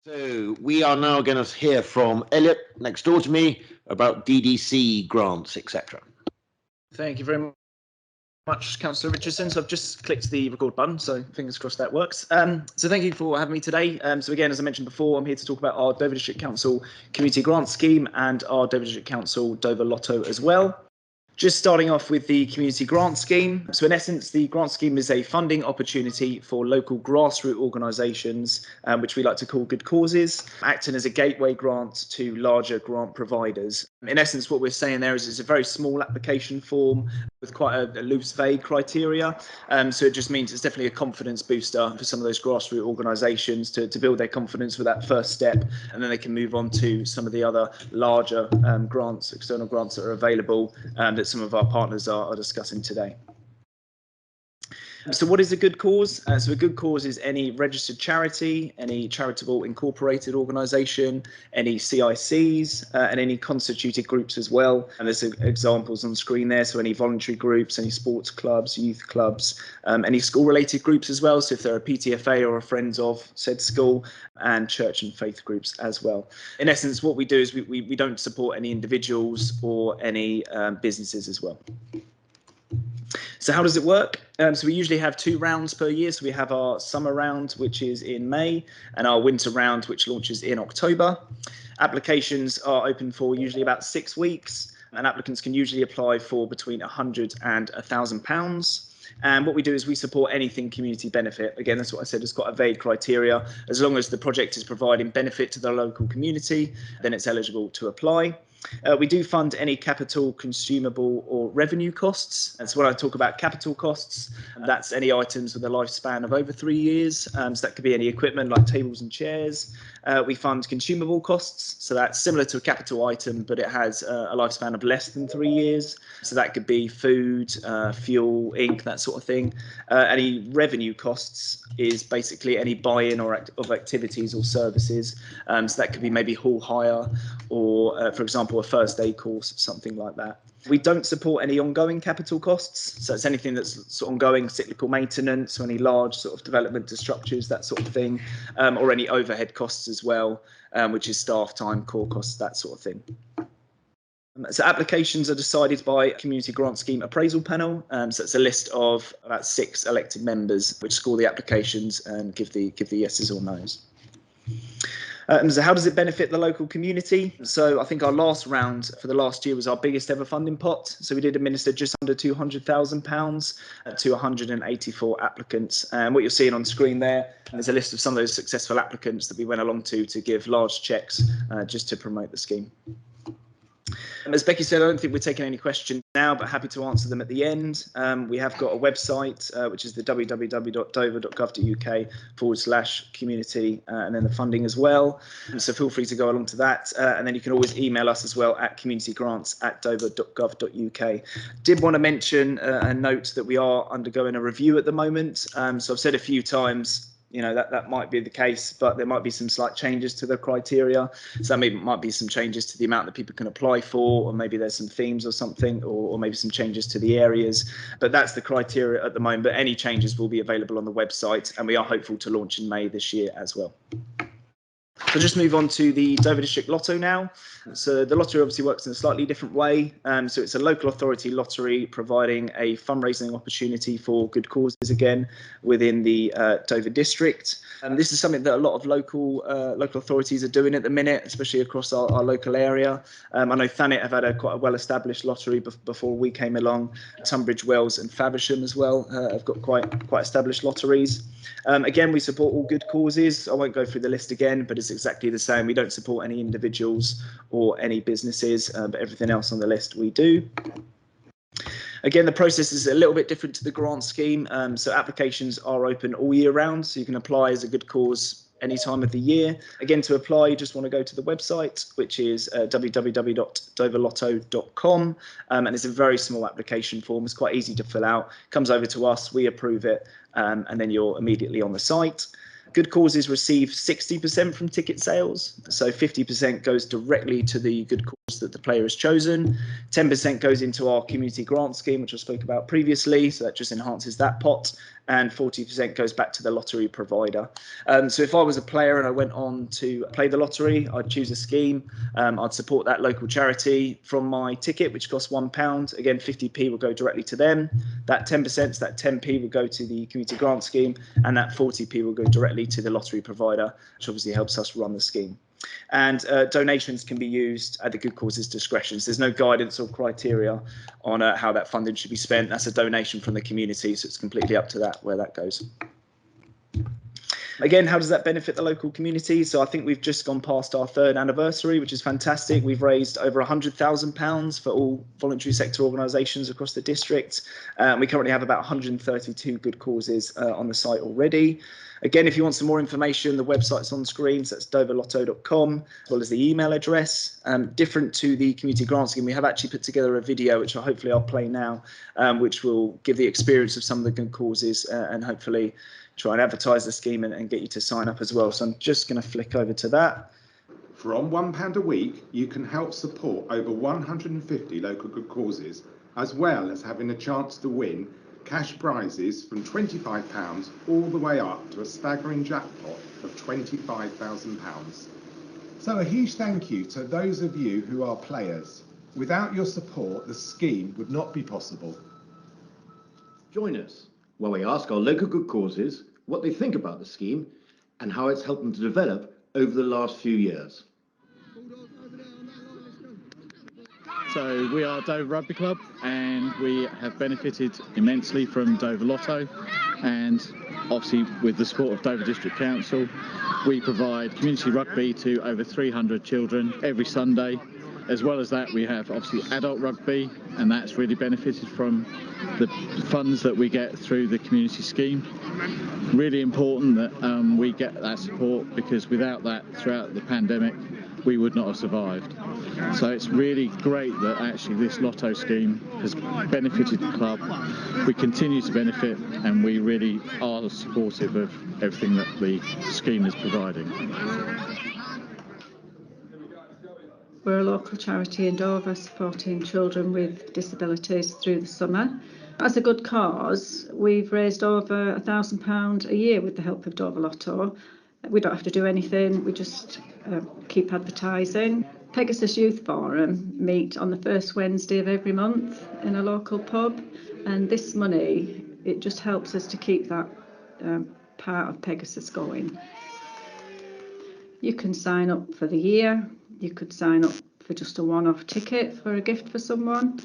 So we are now going to hear from Elliot next door to me about DDC grants, etc. Thank you very much, Councillor Richardson. So I've just clicked the record button, so fingers crossed that works. So thank you for having me today. So again, as I mentioned before, I'm here to talk about our Dover District Council Community Grant Scheme and our Dover District Council Dover Lotto as well. Just starting off with the Community Grant Scheme. So in essence, the grant scheme is a funding opportunity for local grassroots organisations, which we like to call good causes, acting as a gateway grant to larger grant providers. In essence, what we're saying there is it's a very small application form with quite a loose, vague criteria. So it just means it's definitely a confidence booster for some of those grassroots organisations to build their confidence with that first step, and then they can move on to some of the other larger grants, external grants that are available that some of our partners are discussing today. So what is a good cause? So a good cause is any registered charity, any charitable incorporated organisation, any CICs, and any constituted groups as well. And there's examples on screen there. So any voluntary groups, any sports clubs, youth clubs, any school-related groups as well. So if they're a PTFA or a Friends of said school, and church and faith groups as well. In essence, what we do is we don't support any individuals or any businesses as well. So how does it work? So we usually have 2 rounds per year. So we have our summer round, which is in May, and our winter round, which launches in October. Applications are open for usually about 6 weeks, and applicants can usually apply for between £100 and £1,000. And what we do is we support anything community benefit. Again, that's what I said, it's got a vague criteria. As long as the project is providing benefit to the local community, then it's eligible to apply. We do fund any capital, consumable or revenue costs. And so when I talk about capital costs, that's any items with a lifespan of over 3 years. So that could be any equipment like tables and chairs. We fund consumable costs. So that's similar to a capital item, but it has a lifespan of less than 3 years. So that could be food, fuel, ink, that sort of thing. Any revenue costs is basically any buy-in or of activities or services. So that could be maybe hall hire or, for example, a first aid course, something like that. We don't support any ongoing capital costs. So it's anything that's sort of ongoing cyclical maintenance, or any large sort of development to structures, that sort of thing, or any overhead costs as well, which is staff time, core costs, that sort of thing. So applications are decided by a community grant scheme appraisal panel. So it's a list of about 6 elected members which score the applications and give the yeses or nos. So how does it benefit the local community? So I think our last round for the last year was our biggest ever funding pot. So we did administer just under £200,000 to 184 applicants. And what you're seeing on screen there is a list of some of those successful applicants that we went along to give large cheques just to promote the scheme. As Becky said, I don't think we're taking any questions now, but happy to answer them at the end. We have got a website, which is the www.dover.gov.uk/community, and then the funding as well. So feel free to go along to that. And then you can always email us as well at communitygrants@dover.gov.uk. Did want to mention and note that we are undergoing a review at the moment. So I've said a few times, you know, that might be the case, but there might be some slight changes to the criteria. So maybe might be some changes to the amount that people can apply for, or maybe there's some themes or something, or maybe some changes to the areas. But that's the criteria at the moment. But any changes will be available on the website, and we are hopeful to launch in May this year as well. So just move on to the Dover District Lotto now. So the lottery obviously works in a slightly different way. So it's a local authority lottery providing a fundraising opportunity for good causes again within the Dover District. This is something that a lot of local authorities are doing at the minute, especially across our local area. I know Thanet have had quite a well-established lottery before we came along. Tunbridge Wells and Faversham as well have got quite established lotteries. Again, we support all good causes. I won't go through the list again, but it's exactly the same. We don't support any individuals or any businesses, but everything else on the list we do. Again, the process is a little bit different to the grant scheme. So applications are open all year round, so you can apply as a good cause any time of the year. Again, to apply, you just want to go to the website, which is www.doverlotto.com, and it's a very small application form. It's quite easy to fill out. Comes over to us, we approve it, and then you're immediately on the site. Good causes receive 60% from ticket sales, so 50% goes directly to the good cause that the player has chosen. 10% goes into our community grant scheme, which I spoke about previously, so that just enhances that pot, and 40% goes back to the lottery provider. So if I was a player and I went on to play the lottery, I'd choose a scheme. I'd support that local charity from my ticket, which costs £1. Again, 50p will go directly to them. That 10%, so that 10p will go to the community grant scheme, and that 40p will go directly to the lottery provider, which obviously helps us run the scheme. And donations can be used at the good cause's discretion. So there's no guidance or criteria on how that funding should be spent. That's a donation from the community, so it's completely up to that where that goes. Again, how does that benefit the local community? So I think we've just gone past our 3rd anniversary, which is fantastic. We've raised over £100,000 for all voluntary sector organisations across the district. We currently have about 132 good causes on the site already. Again, if you want some more information, the website's on screen, so that's doverlotto.com, as well as the email address. Different to the community grant scheme, we have actually put together a video, which hopefully I'll play now, which will give the experience of some of the good causes and hopefully try and advertise the scheme and get you to sign up as well. So I'm just going to flick over to that. From £1 a week, you can help support over 150 local good causes, as well as having a chance to win cash prizes from £25 all the way up to a staggering jackpot of £25,000. So a huge thank you to those of you who are players. Without your support, the scheme would not be possible. Join us while we ask our local good causes what they think about the scheme and how it's helped them to develop over the last few years. So we are Dover Rugby Club, and we have benefited immensely from Dover Lotto, and obviously with the support of Dover District Council, we provide community rugby to over 300 children every Sunday. As well as that, we have obviously adult rugby, and that's really benefited from the funds that we get through the community scheme. Really important that we get that support, because without that, throughout the pandemic, we would not have survived. So it's really great that actually this Lotto scheme has benefited the club. We continue to benefit, and we really are supportive of everything that the scheme is providing. We're a local charity in Dover supporting children with disabilities through the summer. As a good cause, we've raised over £1,000 a year with the help of Dover Lotto. We don't have to do anything, we just keep advertising. Pegasus Youth Forum meet on the first Wednesday of every month in a local pub, and this money, it just helps us to keep that part of Pegasus going. You can sign up for the year. You could sign up for just a one-off ticket for a gift for someone.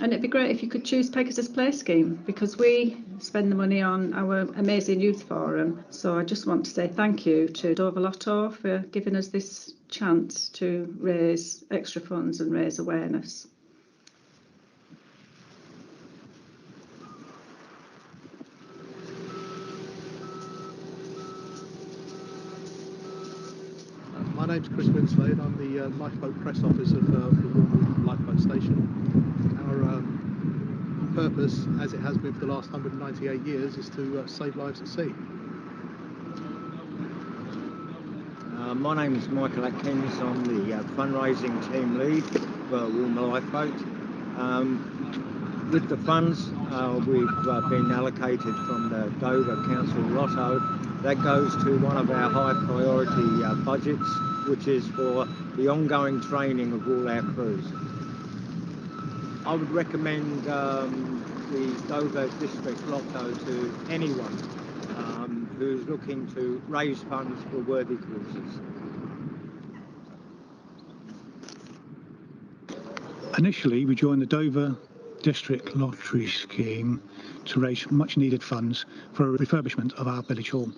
And it'd be great if you could choose Pegasus Play Scheme, because we spend the money on our amazing youth forum. So I just want to say thank you to Dover Lotto for giving us this chance to raise extra funds and raise awareness. My name's Chris Winslade. I'm the lifeboat press officer for the Walton lifeboat station. Our purpose, as it has been for the last 198 years, is to save lives at sea. My name is Michael Atkins. I'm the fundraising team lead for Walton Lifeboat. With the funds we've been allocated from the Dover Council Lotto, that goes to one of our high priority budgets, which is for the ongoing training of all our crews. I would recommend the Dover District Lotto to anyone who's looking to raise funds for worthy causes. Initially, we joined the Dover District Lottery Scheme to raise much needed funds for a refurbishment of our village hall.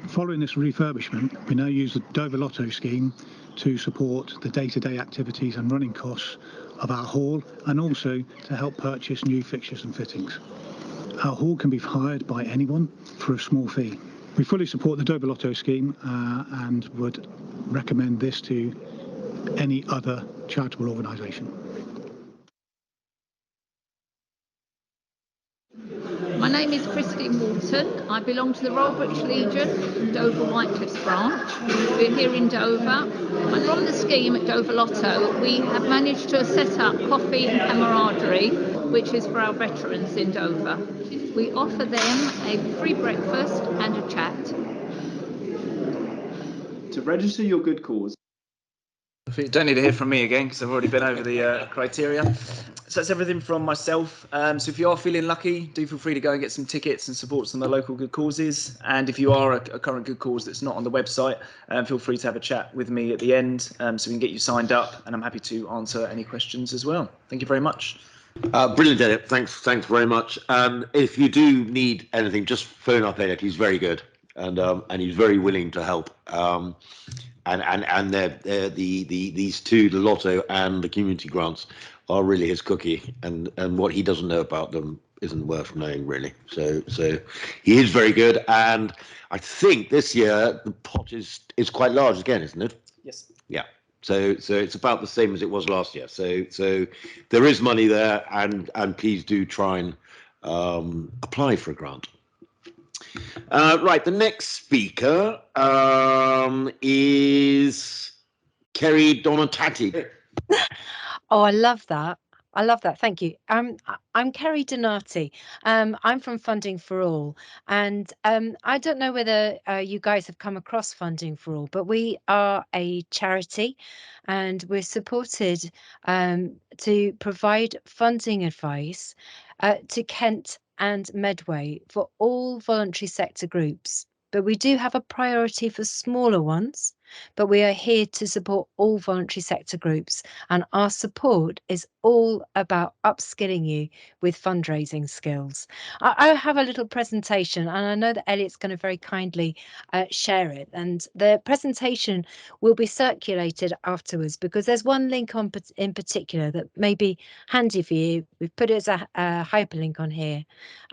Following this refurbishment, we now use the Dover Lotto scheme to support the day-to-day activities and running costs of our hall, and also to help purchase new fixtures and fittings. Our hall can be hired by anyone for a small fee. We fully support the Dover Lotto scheme and would recommend this to any other charitable organisation. My name is Christine Walton. I belong to the Royal British Legion, Dover Whitecliffs branch. We're here in Dover. And from the scheme at Dover Lotto, we have managed to set up Coffee and Camaraderie, which is for our veterans in Dover. We offer them a free breakfast and a chat. To register your good cause. You don't need to hear from me again because I've already been over the criteria. So that's everything from myself. So if you are feeling lucky, do feel free to go and get some tickets and support some of the local good causes. And if you are a current good cause that's not on the website, feel free to have a chat with me at the end so we can get you signed up. And I'm happy to answer any questions as well. Thank you very much. Brilliant, Elliot. Thanks very much. If you do need anything, just phone up Elliot. He's very good, and he's very willing to help. And these two, the Lotto and the community grants, are really his cookie. And what he doesn't know about them isn't worth knowing, really. So he is very good. And I think this year the pot is quite large again, isn't it? Yes. Yeah. So it's about the same as it was last year. So there is money there, and please do try and apply for a grant. Right, the next speaker is Kerry Donatati. Oh, I love that. I love that. Thank you. I'm Kerry Donati. I'm from Funding for All, and I don't know whether you guys have come across Funding for All, but we are a charity, and we're supported to provide funding advice to Kent and Medway for all voluntary sector groups. But we do have a priority for smaller ones, but we are here to support all voluntary sector groups, and our support is all about upskilling you with fundraising skills. I have a little presentation, and I know that Elliot's going to very kindly share it, and the presentation will be circulated afterwards because there's one link in particular that may be handy for you. We've put it as a hyperlink on here,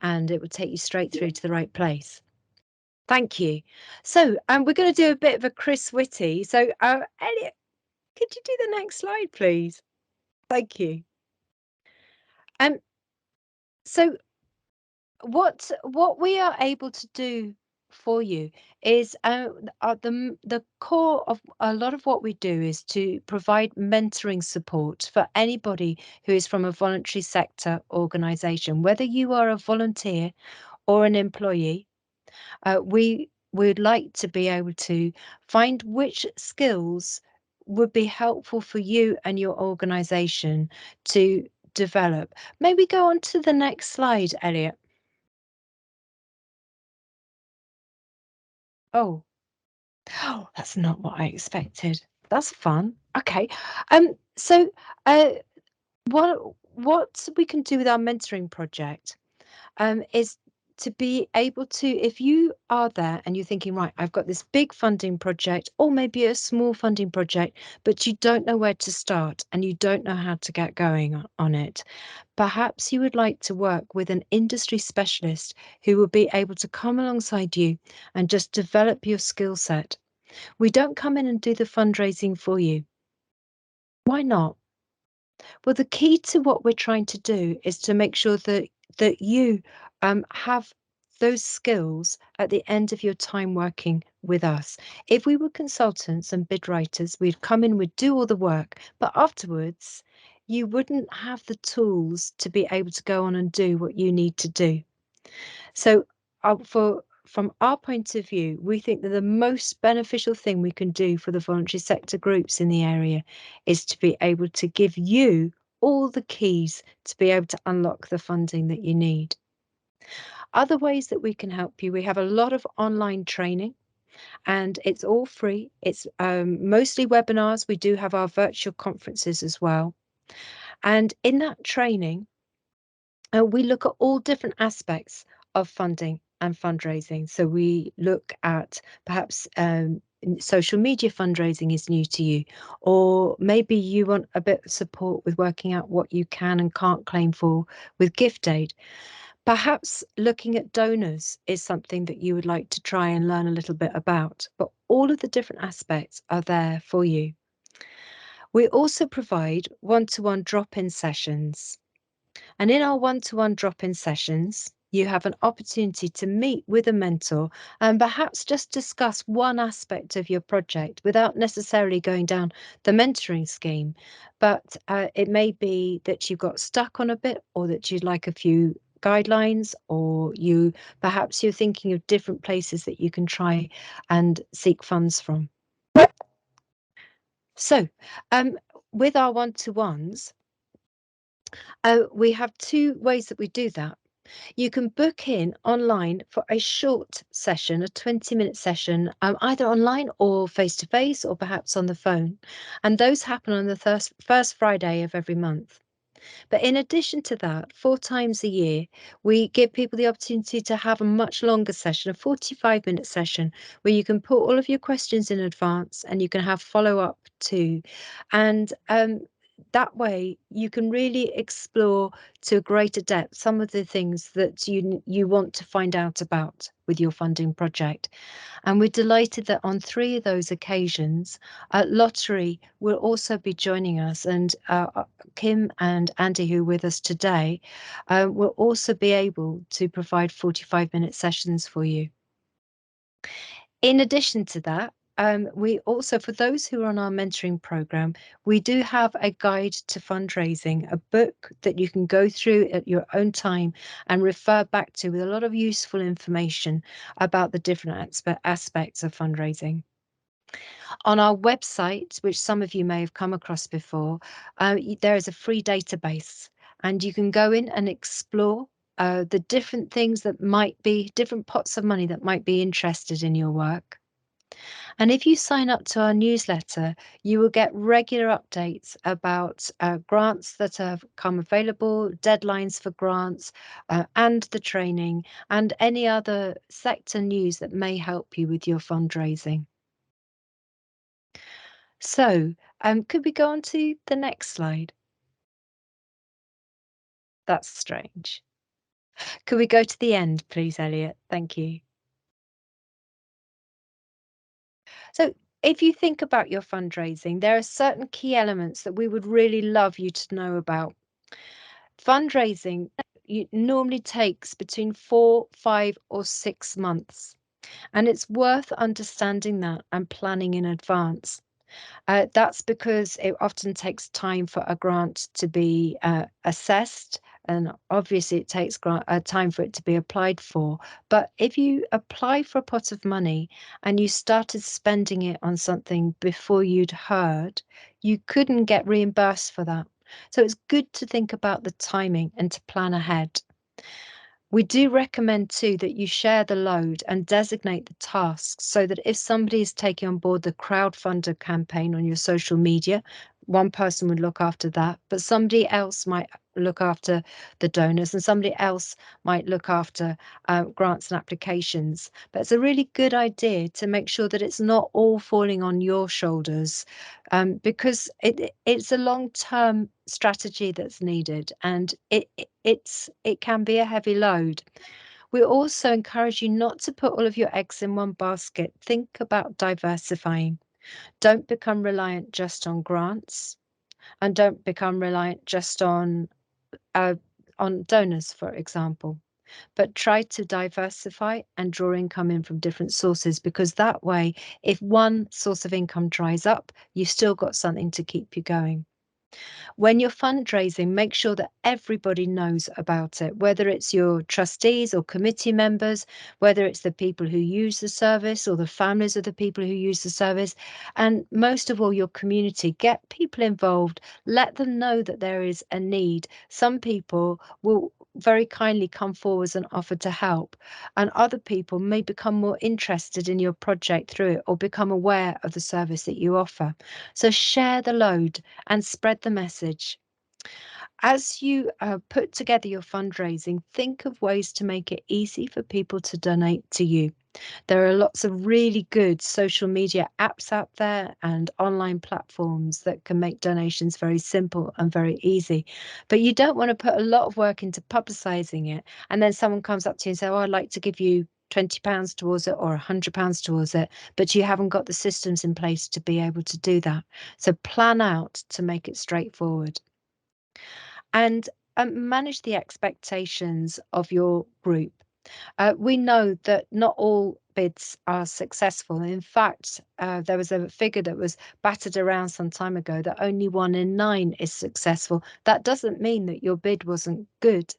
and it will take you straight through to the right place. Thank you. So we're going to do a bit of a Chris Whitty. So Elliot, could you do the next slide, please? Thank you. So what we are able to do for you is the core of a lot of what we do is to provide mentoring support for anybody who is from a voluntary sector organisation, whether you are a volunteer or an employee. We would like to be able to find which skills would be helpful for you and your organisation to develop. Maybe go on to the next slide, Elliot. Oh, that's not what I expected. That's fun. Okay. So what we can do with our mentoring project is to be able to, if you are there and you're thinking, right, I've got this big funding project or maybe a small funding project, but you don't know where to start and you don't know how to get going on it, perhaps you would like to work with an industry specialist who will be able to come alongside you and just develop your skill set. We don't come in and do the fundraising for you. Why not? Well, the key to what we're trying to do is to make sure that you have those skills at the end of your time working with us. If we were consultants and bid writers, we'd come in, we'd do all the work, but afterwards you wouldn't have the tools to be able to go on and do what you need to do. So from our point of view, we think that the most beneficial thing we can do for the voluntary sector groups in the area is to be able to give you all the keys to be able to unlock the funding that you need. Other ways that we can help you, we have a lot of online training and it's all free. It's mostly webinars. We do have our virtual conferences as well. And in that training, we look at all different aspects of funding and fundraising. So we look at perhaps social media fundraising is new to you, or maybe you want a bit of support with working out what you can and can't claim for with gift aid. Perhaps looking at donors is something that you would like to try and learn a little bit about, but all of the different aspects are there for you. We also provide one-to-one drop-in sessions. And in our one-to-one drop-in sessions, you have an opportunity to meet with a mentor and perhaps just discuss one aspect of your project without necessarily going down the mentoring scheme. But it may be that you got stuck on a bit or that you'd like a few guidelines, or perhaps you're thinking of different places that you can try and seek funds from. So with our one-to-ones, we have two ways that we do that. You can book in online for a short session, a 20-minute session, either online or face-to-face, or perhaps on the phone. And those happen on the first Friday of every month. But in addition to that, 4 times a year, we give people the opportunity to have a much longer session, a 45-minute session, where you can put all of your questions in advance and you can have follow-up too. And that way you can really explore to a greater depth some of the things that you want to find out about with your funding project. And we're delighted that on 3 of those occasions, Lottery will also be joining us, and Kim and Andy, who are with us today, will also be able to provide 45-minute sessions for you. In addition to that, we also, for those who are on our mentoring program, we do have a guide to fundraising, a book that you can go through at your own time and refer back to, with a lot of useful information about the different aspects of fundraising. On our website, which some of you may have come across before, there is a free database, and you can go in and explore the different things that might be, different pots of money that might be interested in your work. And if you sign up to our newsletter, you will get regular updates about grants that have come available, deadlines for grants, and the training, and any other sector news that may help you with your fundraising. So, could we go on to the next slide? That's strange. Could we go to the end, please, Elliot? Thank you. So, if you think about your fundraising, there are certain key elements that we would really love you to know about. Fundraising normally takes between 4, 5, or 6 months, and it's worth understanding that and planning in advance. That's because it often takes time for a grant to be assessed, and obviously it takes time for it to be applied for. But if you apply for a pot of money and you started spending it on something before you'd heard, you couldn't get reimbursed for that. So it's good to think about the timing and to plan ahead. We do recommend too that you share the load and designate the tasks, so that if somebody is taking on board the crowdfunder campaign on your social media, one person would look after that, but somebody else might look after the donors, and somebody else might look after grants and applications. But it's a really good idea to make sure that it's not all falling on your shoulders, because it's a long-term strategy that's needed, and it can be a heavy load. We also encourage you not to put all of your eggs in one basket. Think about diversifying. Don't become reliant just on grants, and don't become reliant just on donors, for example. But try to diversify and draw income in from different sources, because that way, if one source of income dries up, you've still got something to keep you going. When you're fundraising, make sure that everybody knows about it, whether it's your trustees or committee members, whether it's the people who use the service or the families of the people who use the service, and most of all, your community. Get people involved, let them know that there is a need. Some people will very kindly come forwards and offer to help, and other people may become more interested in your project through it, or become aware of the service that you offer. So share the load and spread the message. As you put together your fundraising, think of ways to make it easy for people to donate to you. There are lots of really good social media apps out there and online platforms that can make donations very simple and very easy. But you don't want to put a lot of work into publicising it, and then someone comes up to you and says, "Oh, I'd like to give you £20 towards it, or £100 towards it," but you haven't got the systems in place to be able to do that. So plan out to make it straightforward. And manage the expectations of your group. We know that not all bids are successful. In fact, there was a figure that was battered around some time ago that only 1 in 9 is successful. That doesn't mean that your bid wasn't good.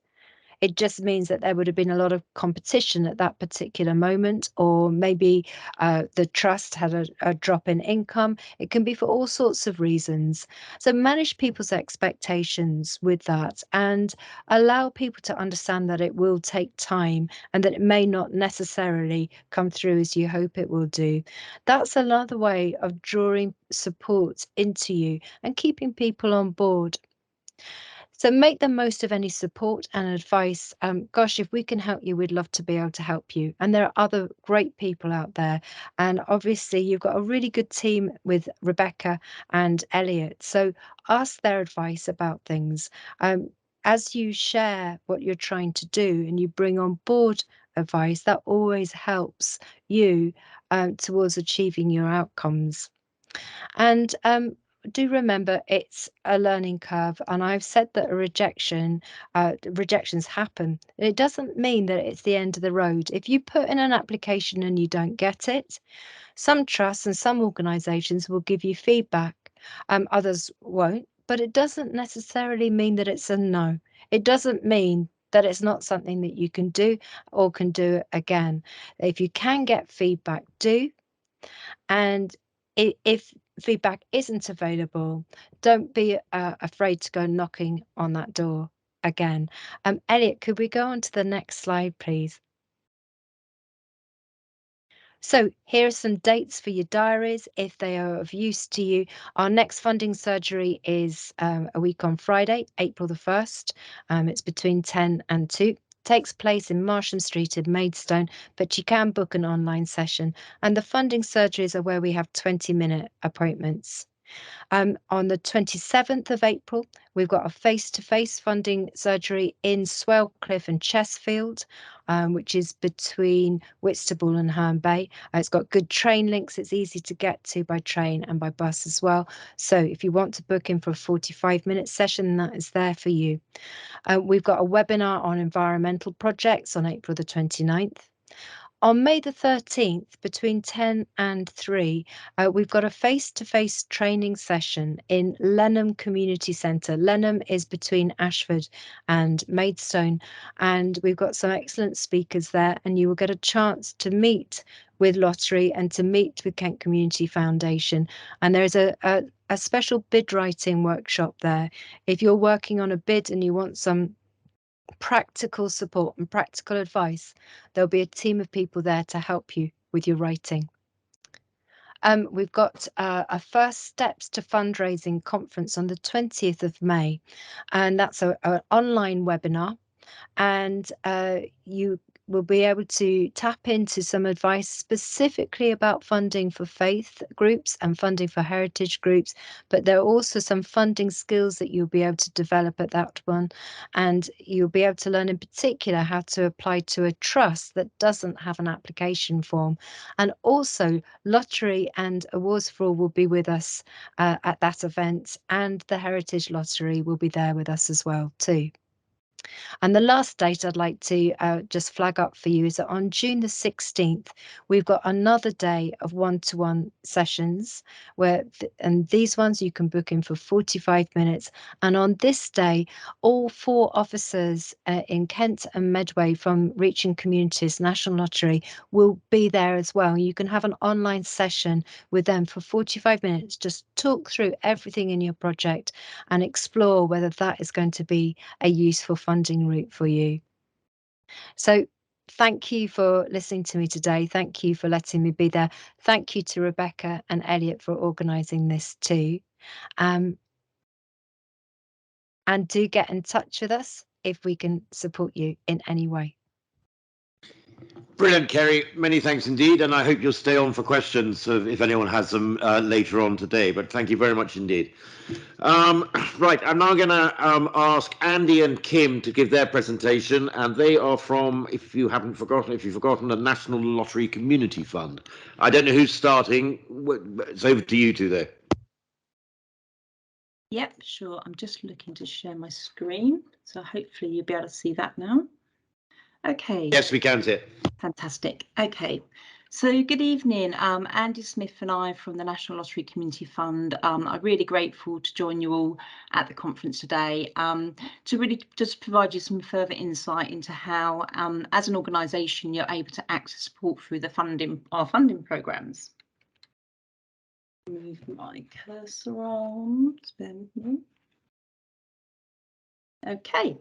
It just means that there would have been a lot of competition at that particular moment, or maybe the trust had a drop in income. It can be for all sorts of reasons. So manage people's expectations with that and allow people to understand that it will take time and that it may not necessarily come through as you hope it will do. That's another way of drawing support into you and keeping people on board. So make the most of any support and advice. Gosh, if we can help you, we'd love to be able to help you. And there are other great people out there. And obviously, you've got a really good team with Rebecca and Elliot. So ask their advice about things. As you share what you're trying to do and you bring on board advice, that always helps you towards achieving your outcomes. And do remember it's a learning curve, and I've said that rejections happen. It doesn't mean that it's the end of the road. If you put in an application and you don't get it, some trusts and some organisations will give you feedback, others won't, but it doesn't necessarily mean that it's a no. It doesn't mean that it's not something that you can do or can do again. If you can get feedback, do. And if feedback isn't available, don't be afraid to go knocking on that door again. Elliot, could we go on to the next slide, please? So here are some dates for your diaries if they are of use to you. Our next funding surgery is a week on Friday, April the 1st. It's between 10 and 2. Takes place in Marsham Street in Maidstone, but you can book an online session. And the funding surgeries are where we have 20-minute appointments. On the 27th of April, we've got a face-to-face funding surgery in Swellcliffe and Chesfield, which is between Whitstable and Herne Bay. It's got good train links. It's easy to get to by train and by bus as well. So if you want to book in for a 45-minute session, that is there for you. We've got a webinar on environmental projects on April the 29th. On May the 13th, between 10 and 3, we've got a face-to-face training session in Lenham Community Centre. Lenham is between Ashford and Maidstone, and we've got some excellent speakers there, and you will get a chance to meet with Lottery and to meet with Kent Community Foundation. And there's a special bid writing workshop there. If you're working on a bid and you want some practical support and practical advice, there'll be a team of people there to help you with your writing. We've got a First Steps to Fundraising conference on the 20th of May, and that's an online webinar, and you will be able to tap into some advice specifically about funding for faith groups and funding for heritage groups, but there are also some funding skills that you'll be able to develop at that one, and you'll be able to learn in particular how to apply to a trust that doesn't have an application form. And also Lottery and Awards for All will be with us at that event, and the Heritage Lottery will be there with us as well too. And the last date I'd like to just flag up for you is that on June the 16th, we've got another day of one-to-one sessions and these ones you can book in for 45 minutes. And on this day, all 4 officers in Kent and Medway from Reaching Communities National Lottery will be there as well. You can have an online session with them for 45 minutes, just talk through everything in your project and explore whether that is going to be a useful funding route for you. So thank you for listening to me today. Thank you for letting me be there. Thank you to Rebecca and Elliot for organising this too. And do get in touch with us if we can support you in any way. Brilliant, Kerry. Many thanks indeed, and I hope you'll stay on for questions if anyone has them later on today. But thank you very much indeed. Right, I'm now going to ask Andy and Kim to give their presentation, and they are from, if you've forgotten, the National Lottery Community Fund. I don't know who's starting. It's over to you two there. Yep, sure. I'm just looking to share my screen, so hopefully you'll be able to see that now. Okay. Yes, we can see it. Fantastic. Okay, So good evening, Andy Smith and I from the National Lottery Community Fund are really grateful to join you all at the conference today to really just provide you some further insight into how, as an organisation, you're able to access support through our funding programmes. Move my cursor on, bear with me. Okay.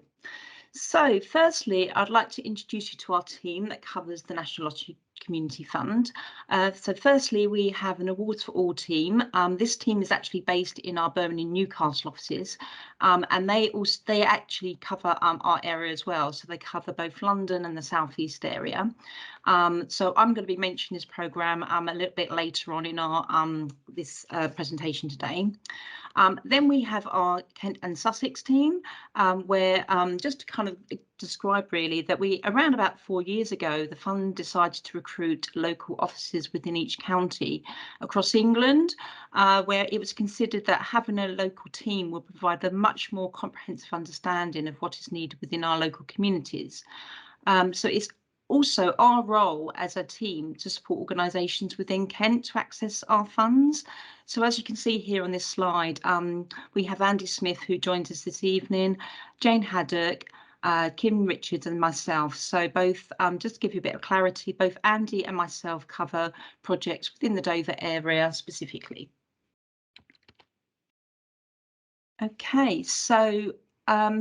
So firstly, I'd like to introduce you to our team that covers the National Lottery Community Fund. So firstly, we have an Awards for All team. This team is actually based in our Birmingham and Newcastle offices, and they actually cover our area as well. So they cover both London and the South East area. So I'm going to be mentioning this programme a little bit later on in our this presentation today. Then we have our Kent and Sussex team, where just to kind of describe really that around about 4 years ago, the fund decided to recruit local officers within each county across England, where it was considered that having a local team would provide a much more comprehensive understanding of what is needed within our local communities. So it's also our role as a team to support organisations within Kent to access our funds. So as you can see here on this slide, we have Andy Smith, who joins us this evening, Jane Haddock, Kim Richards and myself. So both, just to give you a bit of clarity, both Andy and myself cover projects within the Dover area specifically. Okay, so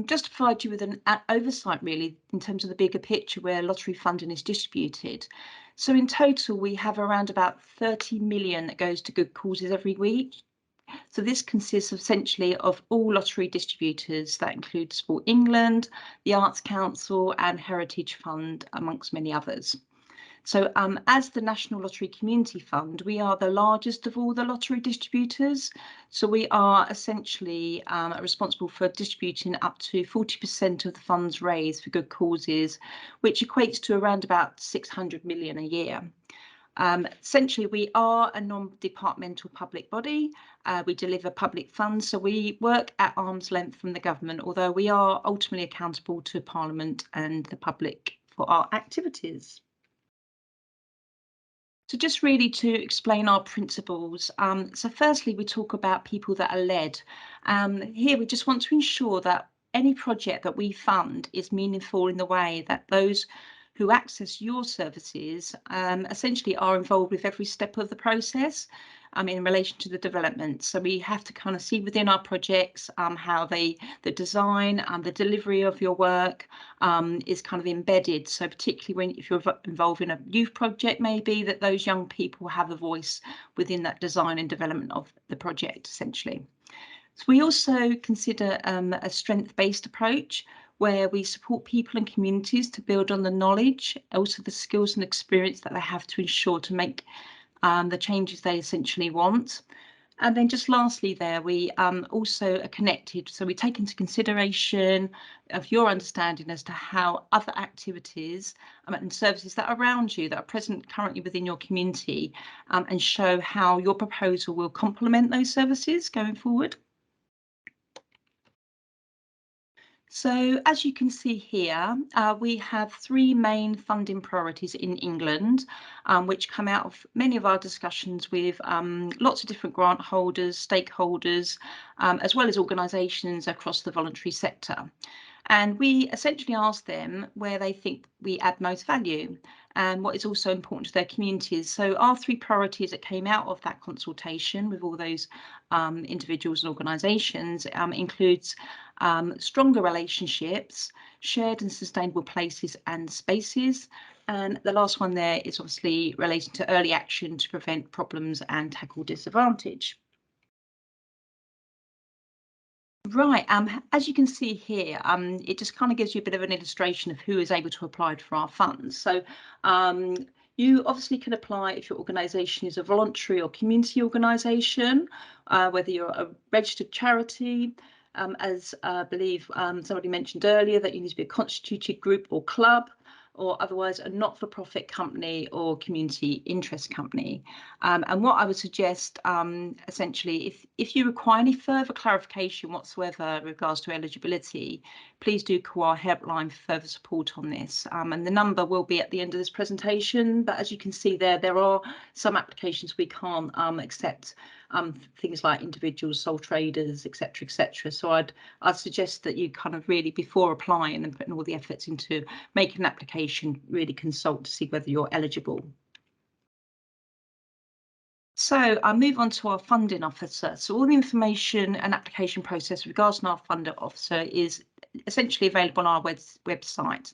just to provide you with an oversight really in terms of the bigger picture where lottery funding is distributed. So in total, we have around about 30 million that goes to good causes every week. So this consists essentially of all lottery distributors that include Sport England, the Arts Council and Heritage Fund, amongst many others. So as the National Lottery Community Fund, we are the largest of all the lottery distributors. So we are essentially responsible for distributing up to 40% of the funds raised for good causes, which equates to around about 600 million a year. Essentially, we are a non-departmental public body. We deliver public funds, so we work at arm's length from the government, although we are ultimately accountable to Parliament and the public for our activities. So just really to explain our principles. So firstly, we talk about people that are led. Here we just want to ensure that any project that we fund is meaningful in the way that those who access your services essentially are involved with every step of the process in relation to the development. So we have to kind of see within our projects how the design and the delivery of your work is kind of embedded. So particularly if you're involved in a youth project, maybe that those young people have a voice within that design and development of the project, essentially. So we also consider a strength-based approach where we support people and communities to build on the knowledge, also the skills and experience that they have to ensure to make the changes they essentially want. And then just lastly there, we also are connected. So we take into consideration of your understanding as to how other activities and services that are around you that are present currently within your community and show how your proposal will complement those services going forward. So as you can see here, we have three main funding priorities in England, which come out of many of our discussions with lots of different grant holders, stakeholders, as well as organisations across the voluntary sector. And we essentially ask them where they think we add most value and what is also important to their communities. So our three priorities that came out of that consultation with all those individuals and organisations includes stronger relationships, shared and sustainable places and spaces. And the last one there is obviously relating to early action to prevent problems and tackle disadvantage. Right, as you can see here, it just kind of gives you a bit of an illustration of who is able to apply for our funds. So you obviously can apply if your organisation is a voluntary or community organisation, whether you're a registered charity, as I believe somebody mentioned earlier, that you need to be a constituted group or club, or otherwise a not-for-profit company or community interest company. And what I would suggest, essentially, if you require any further clarification whatsoever in regards to eligibility, please do call our helpline for further support on this. And the number will be at the end of this presentation, but as you can see there are some applications we can't accept, things like individuals, sole traders, etc., etc. So I'd suggest that you kind of really, before applying and putting all the efforts into making an application, really consult to see whether you're eligible. So I'll move on to our funding officer. So all the information and application process with regards to our funding officer is essentially available on our website.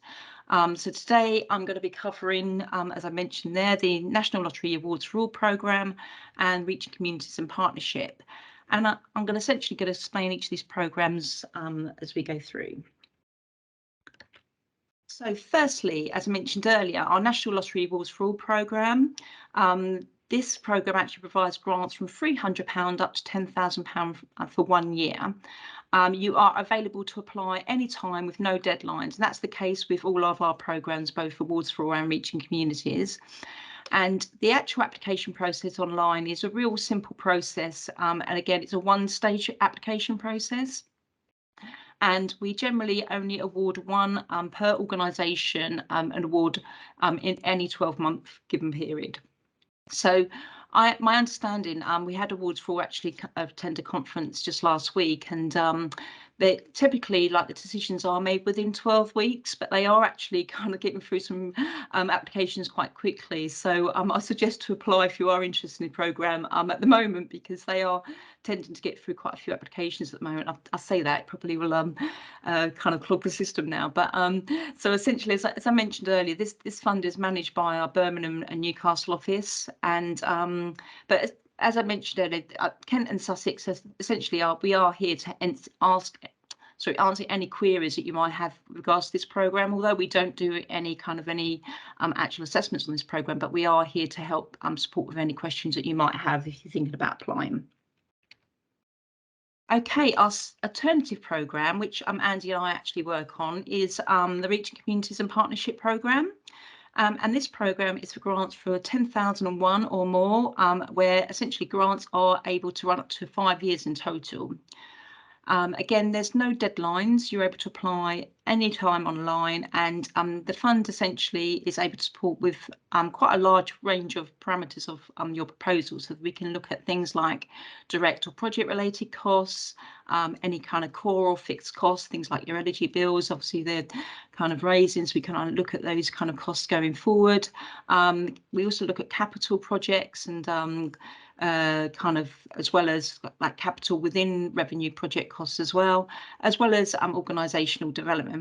So today I'm going to be covering, as I mentioned there, the National Lottery Awards for All programme and Reaching Communities and Partnership. And I'm going to essentially explain each of these programmes as we go through. So firstly, as I mentioned earlier, our National Lottery Awards for All programme. This programme actually provides grants from £300 up to £10,000 for 1 year. You are available to apply anytime with no deadlines, and that's the case with all of our programmes, both Awards for All and Reaching Communities. And the actual application process online is a real simple process, and again, it's a one-stage application process. And we generally only award one per organisation, an award in any 12-month given period. So my understanding, we had Awards for All actually attend a conference just last week, and they typically, like, the decisions are made within 12 weeks, but they are actually kind of getting through some applications quite quickly. So I suggest to apply if you are interested in the programme at the moment, because they are tending to get through quite a few applications at the moment. I say that, it probably will kind of clog the system now. But so essentially, as I mentioned earlier, this fund is managed by our Birmingham and Newcastle office, and but as I mentioned earlier, Kent and Sussex essentially we are here to answer any queries that you might have with regards to this programme, although we don't do any actual assessments on this programme, but we are here to help support with any questions that you might have if you're thinking about applying. Okay, our alternative programme, which Andy and I actually work on, is the Reaching Communities and Partnership programme. And this programme is for grants for 10,001 or more, where essentially grants are able to run up to 5 years in total. Again, there's no deadlines. You're able to apply anytime online, and the fund essentially is able to support with quite a large range of parameters of your proposal, so that we can look at things like direct or project related costs, any kind of core or fixed costs, things like your energy bills. Obviously they're kind of raising, so we can look at those kind of costs going forward. We also look at capital projects and kind of, as well as like capital within revenue project costs as well as organisational development.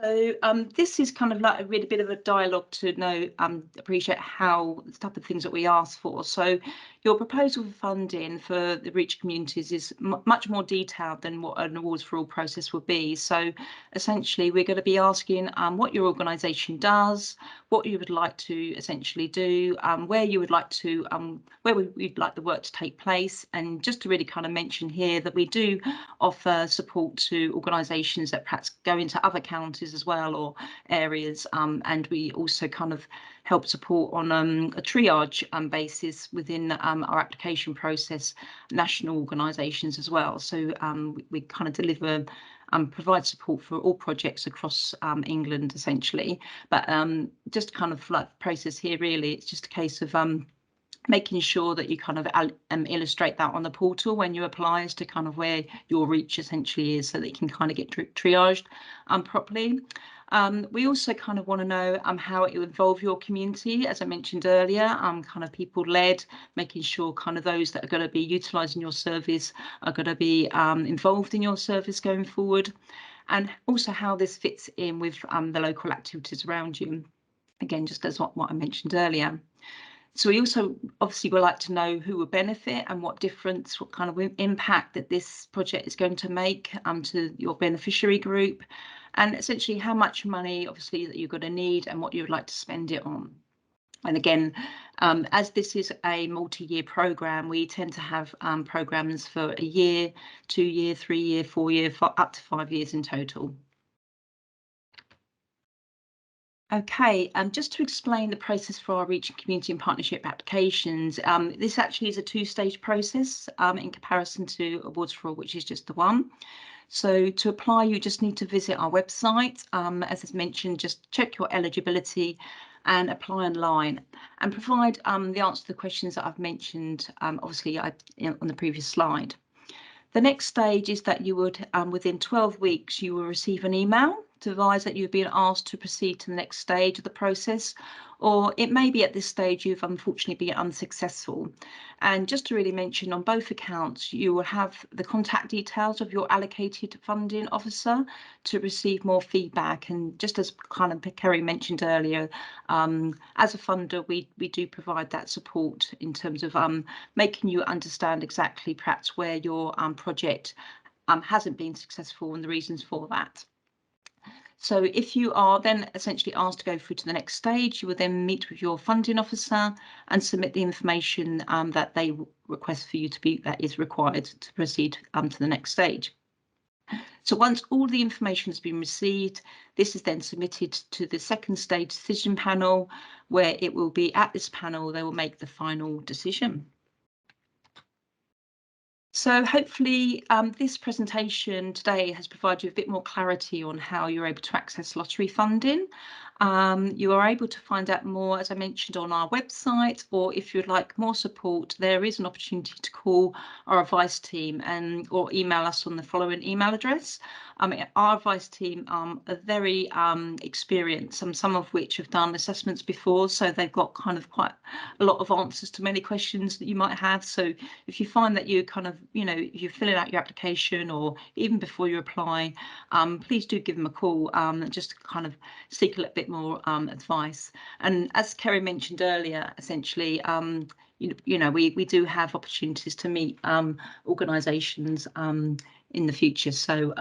So this is kind of like a really bit of a dialogue to appreciate how the type of things that we ask for. So your proposal for funding for the Reach Communities is much more detailed than what an Awards for All process would be. So essentially, we're going to be asking what your organisation does, what you would like to essentially do, where you would like to, where we'd like the work to take place, and just to really kind of mention here that we do offer support to organisations that perhaps go into other counties as well, or areas, and we also kind of help support on a triage basis within our application process, national organisations as well. So we kind of deliver provide support for all projects across England essentially, but just kind of like the process here, really it's just a case of making sure that you kind of illustrate that on the portal when you apply as to kind of where your reach essentially is, so that you can kind of get triaged properly. We also kind of want to know how it will involve your community, as I mentioned earlier, kind of people-led, making sure kind of those that are going to be utilising your service are going to be involved in your service going forward, and also how this fits in with the local activities around you. Again, just as what I mentioned earlier. So we also obviously would like to know who will benefit and what difference, what kind of impact that this project is going to make to your beneficiary group, and essentially how much money obviously that you're going to need and what you would like to spend it on. And again, as this is a multi-year programme, we tend to have programmes for a year, 2 year, 3 year, 4 year, up to 5 years in total. Okay, just to explain the process for our Reaching Community and Partnership applications, this actually is a two-stage process in comparison to Awards for All, which is just the one. So to apply, you just need to visit our website. As I mentioned, just check your eligibility and apply online and provide the answer to the questions that I've mentioned, obviously on the previous slide. The next stage is that you would, within 12 weeks, you will receive an email to advise that you've been asked to proceed to the next stage of the process, or it may be at this stage you've unfortunately been unsuccessful. And just to really mention, on both accounts, you will have the contact details of your allocated funding officer to receive more feedback. And just as kind of Kerry mentioned earlier, as a funder, we do provide that support in terms of making you understand exactly perhaps where your project hasn't been successful and the reasons for that. So if you are then essentially asked to go through to the next stage, you will then meet with your funding officer and submit the information that they request for you to be, that is required to proceed to the next stage. So once all the information has been received, this is then submitted to the second stage decision panel, where it will be at this panel, they will make the final decision. So hopefully this presentation today has provided you a bit more clarity on how you're able to access lottery funding. You are able to find out more, as I mentioned, on our website, or if you'd like more support, there is an opportunity to call our advice team or email us on the following email address. Our advice team are very experienced, some of which have done assessments before, so they've got kind of quite a lot of answers to many questions that you might have. So if you find that you kind of, you're filling out your application, or even before you apply, please do give them a call just to kind of seek a little bit more advice. And as Kerry mentioned earlier, essentially, we do have opportunities to meet organisations in the future. So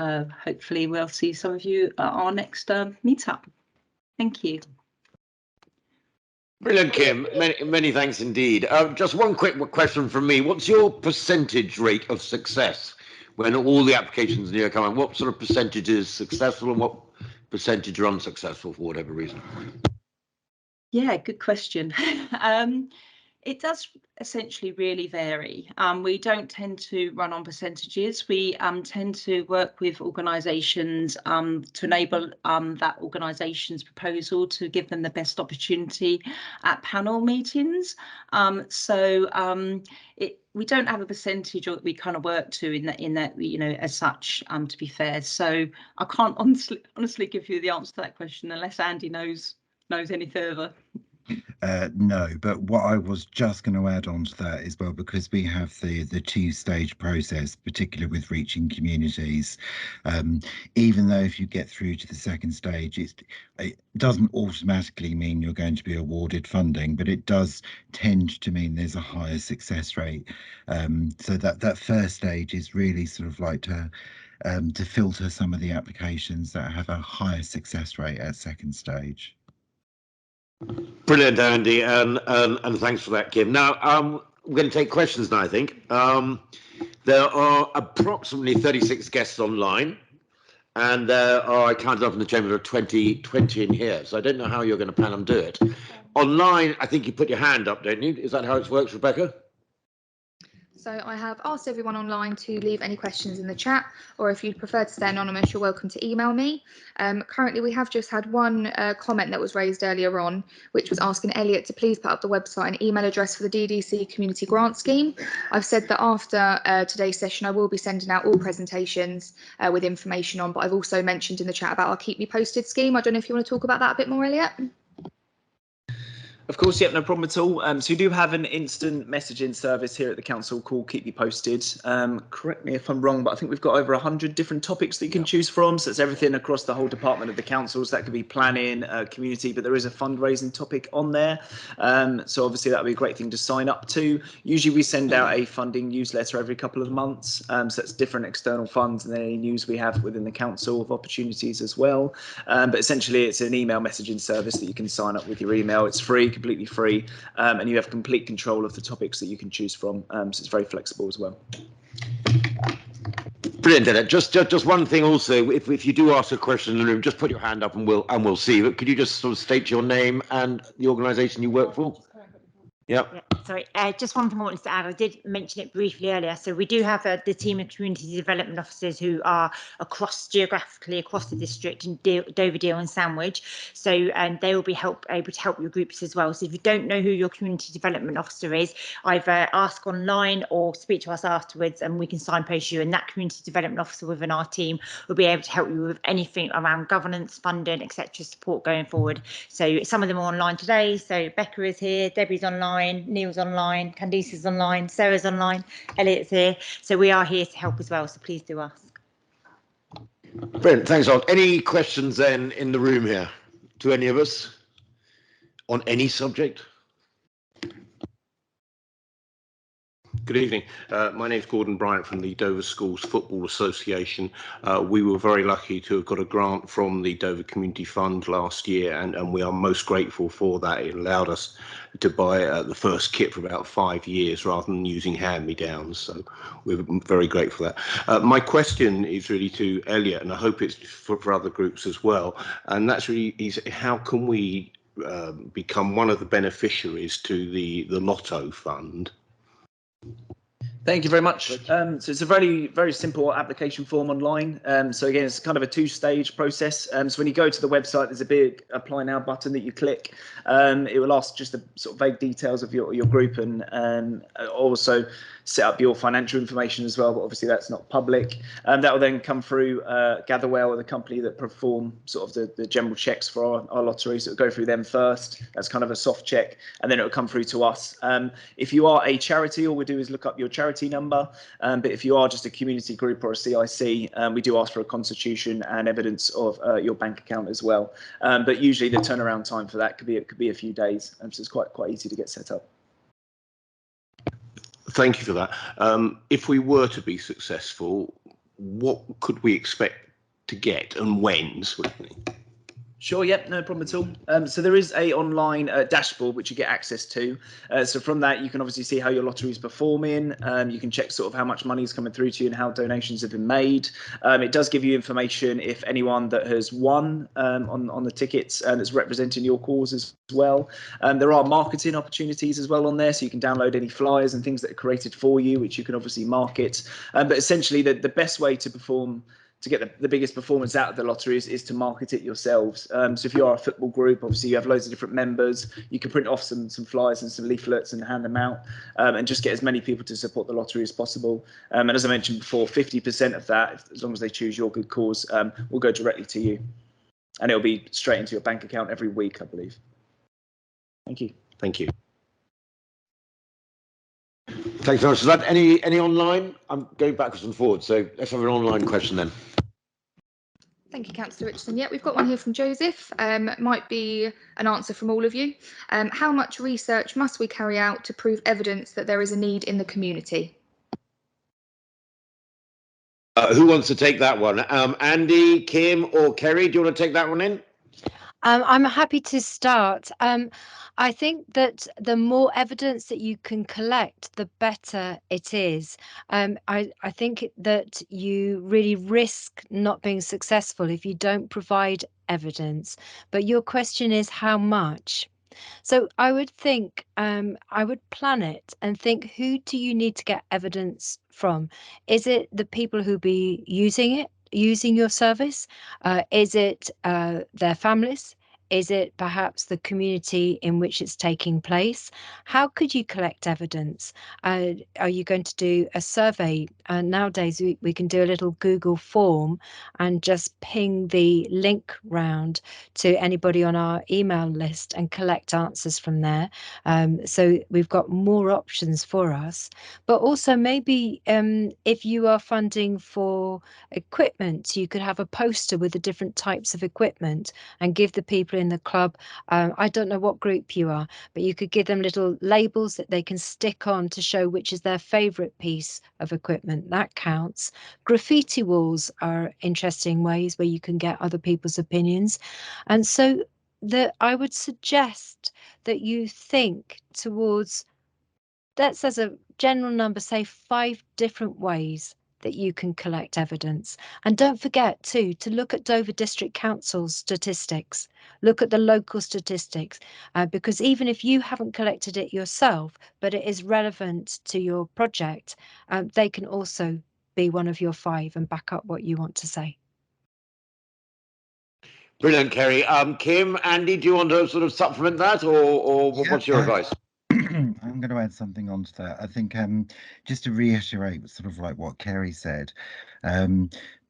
hopefully we'll see some of you at our next meetup. Thank you. Brilliant, Kim. Many thanks indeed. Just one quick question from me. What's your percentage rate of success when all the applications near come in? What sort of percentage is successful and what percentage are unsuccessful for whatever reason? Yeah, good question. It does essentially really vary. We don't tend to run on percentages. We tend to work with organisations to enable that organisation's proposal to give them the best opportunity at panel meetings. We don't have a percentage that we kind of work to in that as such, to be fair. So I can't honestly give you the answer to that question unless Andy knows any further. No, but what I was just going to add on to that as well, because we have the two-stage process, particularly with reaching communities, even though if you get through to the second stage, it doesn't automatically mean you're going to be awarded funding, but it does tend to mean there's a higher success rate. So that first stage is really sort of like to filter some of the applications that have a higher success rate at second stage. Brilliant, Andy, and thanks for that, Kim. Now, we're going to take questions now, I think. There are approximately 36 guests online, and there are, I counted up in the chamber, 20 in here, so I don't know how you're going to plan on do it. Online, I think you put your hand up, don't you? Is that how it works, Rebecca? So I have asked everyone online to leave any questions in the chat, or if you'd prefer to stay anonymous, you're welcome to email me. Currently, we have just had one comment that was raised earlier on, which was asking Elliot to please put up the website and email address for the DDC Community Grant Scheme. I've said that after today's session, I will be sending out all presentations with information on, but I've also mentioned in the chat about our Keep Me Posted scheme. I don't know if you want to talk about that a bit more, Elliot. Of course, yep, no problem at all. So we do have an instant messaging service here at the council called Keep You Posted. Correct me if I'm wrong, but I think we've got over 100 different topics that you can choose from. So it's everything across the whole department of the councils. That could be planning, community, but there is a fundraising topic on there. So obviously that would be a great thing to sign up to. Usually we send out a funding newsletter every couple of months. So it's different external funds and then any news we have within the council of opportunities as well. But essentially it's an email messaging service that you can sign up with your email. It's free, completely free, and you have complete control of the topics that you can choose from, so it's very flexible as well. Brilliant, Ed. Just one thing also, if you do ask a question in the room, just put your hand up and we'll see. But could you just sort of state your name and the organisation you work for? Yep. Yeah, sorry, just one thing I wanted to add. I did mention it briefly earlier. So we do have the team of community development officers who are geographically across the district in Dover, Deal and Sandwich. So they will be able to help your groups as well. So if you don't know who your community development officer is, either ask online or speak to us afterwards and we can signpost you, and that community development officer within our team will be able to help you with anything around governance, funding, etc., support going forward. So some of them are online today. So Becca is here, Debbie's online, Neil's online, Candice's online, Sarah's online, Elliot's here. So we are here to help as well. So please do ask. Brilliant, thanks, Art. Any questions then in the room here to any of us on any subject? Good evening. My name is Gordon Bryant from the Dover Schools Football Association. We were very lucky to have got a grant from the Dover Community Fund last year, and we are most grateful for that. It allowed us to buy the first kit for about 5 years rather than using hand-me-downs. So we're very grateful for that. My question is really to Elliot, and I hope it's for other groups as well. And that's really is how can we become one of the beneficiaries to the Lotto fund? Thank you very much. So it's a very simple application form online. So again, it's kind of a two-stage process. So when you go to the website, there's a big apply now button that you click. It will ask just the sort of vague details of your group and also set up your financial information as well, but obviously that's not public. That will then come through Gatherwell, the company that perform sort of the general checks for our lotteries. So it'll go through them first. That's kind of a soft check, and then it'll come through to us. If you are a charity, all we do is look up your charity number. But if you are just a community group or a CIC, we do ask for a constitution and evidence of your bank account as well. But usually the turnaround time for that could be a few days, so it's quite easy to get set up. Thank you for that. If we were to be successful, what could we expect to get and when, Sweetney? Sure, yep, no problem at all. So there is a online dashboard which you get access to. So from that, you can obviously see how your lottery is performing. You can check sort of how much money is coming through to you and how donations have been made. It does give you information if anyone that has won on the tickets and that's representing your cause as well. There are marketing opportunities as well on there, so you can download any flyers and things that are created for you, which you can obviously market. But essentially, the best way to perform to get the biggest performance out of the lottery is to market it yourselves. So if you are a football group, obviously you have loads of different members. You can print off some flyers and some leaflets and hand them out, and just get as many people to support the lottery as possible. And as I mentioned before, 50% of that, as long as they choose your good cause, will go directly to you, and it'll be straight into your bank account every week, I believe. Thank you. Thank you. Thanks very much. Is that any online? I'm going backwards and forwards, so let's have an online question then. Thank you, Councillor Richardson. Yeah, we've got one here from Joseph. Might be an answer from all of you. How much research must we carry out to prove evidence that there is a need in the community? Who wants to take that one? Andy, Kim, or Kerry? Do you want to take that one in? I'm happy to start. I think that the more evidence that you can collect, the better it is. I think that you really risk not being successful if you don't provide evidence. But your question is how much? So I would think, I would plan it and think, who do you need to get evidence from? Is it the people who be using your service? Is it their families? Is it perhaps the community in which it's taking place? How could you collect evidence? Are you going to do a survey? Nowadays, we can do a little Google form and just ping the link round to anybody on our email list and collect answers from there. So we've got more options for us. But also maybe if you are funding for equipment, you could have a poster with the different types of equipment and give the people in the club, I don't know what group you are, but you could give them little labels that they can stick on to show which is their favourite piece of equipment. That counts. Graffiti walls are interesting ways where you can get other people's opinions. And so I would suggest that you think towards, that's as a general number, say 5 different ways that you can collect evidence. And don't forget too to look at Dover District Council's statistics, look at the local statistics, because even if you haven't collected it yourself, but it is relevant to your project, they can also be one of your 5 and back up what you want to say. Brilliant, Kerry. Kim, Andy, do you want to sort of supplement that, or what's your advice? I'm going to add something onto that. I think just to reiterate sort of like what Kerry said,